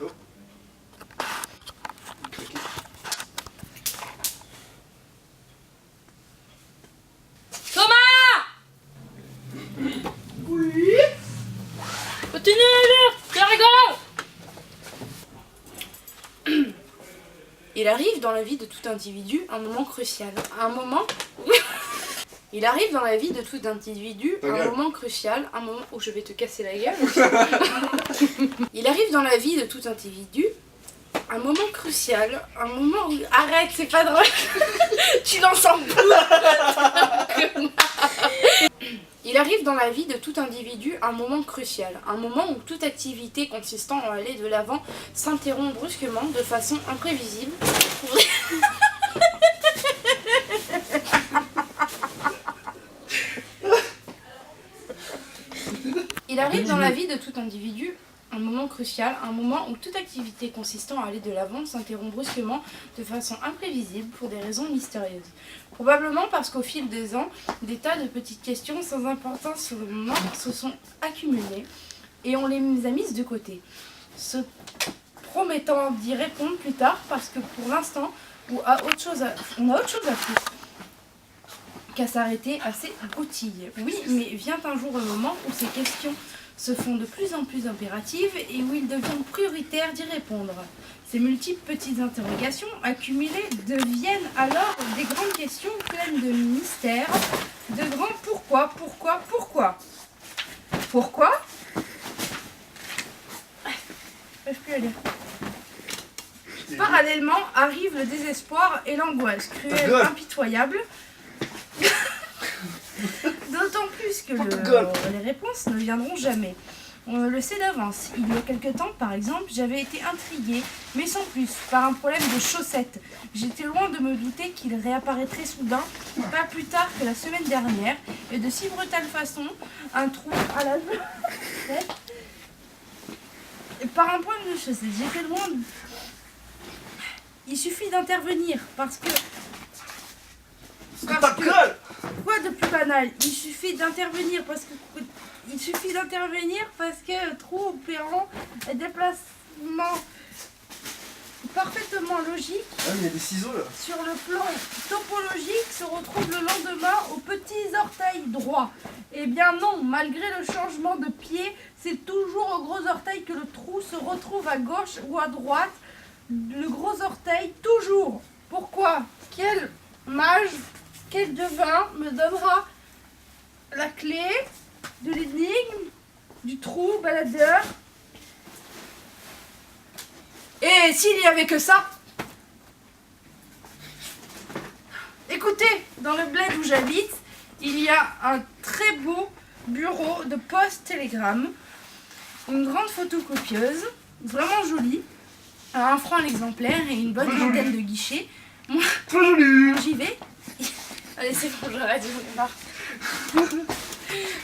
Oh. Thomas! Oui. Continue à lire, c'est rigolo! Il arrive dans la vie de tout individu un moment crucial. Un moment... Il arrive dans la vie de tout individu un moment crucial, un moment où je vais te casser la gueule. Il arrive dans la vie de tout individu un moment crucial, un moment où... Arrête, c'est pas drôle. Tu lances en bout. Il arrive dans la vie de tout individu un moment crucial, un moment où toute activité consistant à aller de l'avant s'interrompt brusquement de façon imprévisible. Il arrive dans la vie de tout individu un moment crucial, un moment où toute activité consistant à aller de l'avant s'interrompt brusquement de façon imprévisible pour des raisons mystérieuses. Probablement parce qu'au fil des ans, des tas de petites questions sans importance sur le moment se sont accumulées et on les a mises de côté, se promettant d'y répondre plus tard parce que pour l'instant, on a autre chose à foutre qu'à s'arrêter à ces broutilles. Oui, mais vient un jour le moment où ces questions se font de plus en plus impératives et où il devient prioritaire d'y répondre. Ces multiples petites interrogations accumulées deviennent alors des grandes questions pleines de mystères, de grands pourquoi. Pourquoi? Je peux plus aller. Parallèlement arrivent le désespoir et l'angoisse, cruelle, impitoyable. D'autant plus que les réponses ne viendront jamais. On le sait d'avance. Il y a quelque temps, par exemple, j'avais été intriguée, mais sans plus, par un problème de chaussettes. J'étais loin de me douter qu'il réapparaîtrait soudain, pas plus tard que la semaine dernière, et de si brutale façon, un trou à la chaussette. Par un problème de chaussettes, j'étais loin de... Il suffit d'intervenir, parce que... Quoi de plus banal? Il suffit d'intervenir parce que trou opérant et déplacement parfaitement logique. Ah, mais il y a des ciseaux là. Sur le plan topologique se retrouve le lendemain aux petits orteils droits. Eh bien non, malgré le changement de pied, c'est toujours au gros orteil que le trou se retrouve à gauche ou à droite. Le gros orteil, toujours. Pourquoi? Quel mage, quel devin me donnera la clé de l'énigme du trou baladeur? Et s'il n'y avait que ça? Écoutez, dans le bled où j'habite, il y a un très beau bureau de poste télégramme, une grande photocopieuse, vraiment jolie, à 1 franc l'exemplaire et une bonne vingtaine de guichets. Moi, trop joli. J'y vais. Allez, c'est bon, j'arrête, j'en ai marre.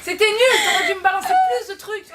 C'était nul, t'aurais dû me balancer plus de trucs.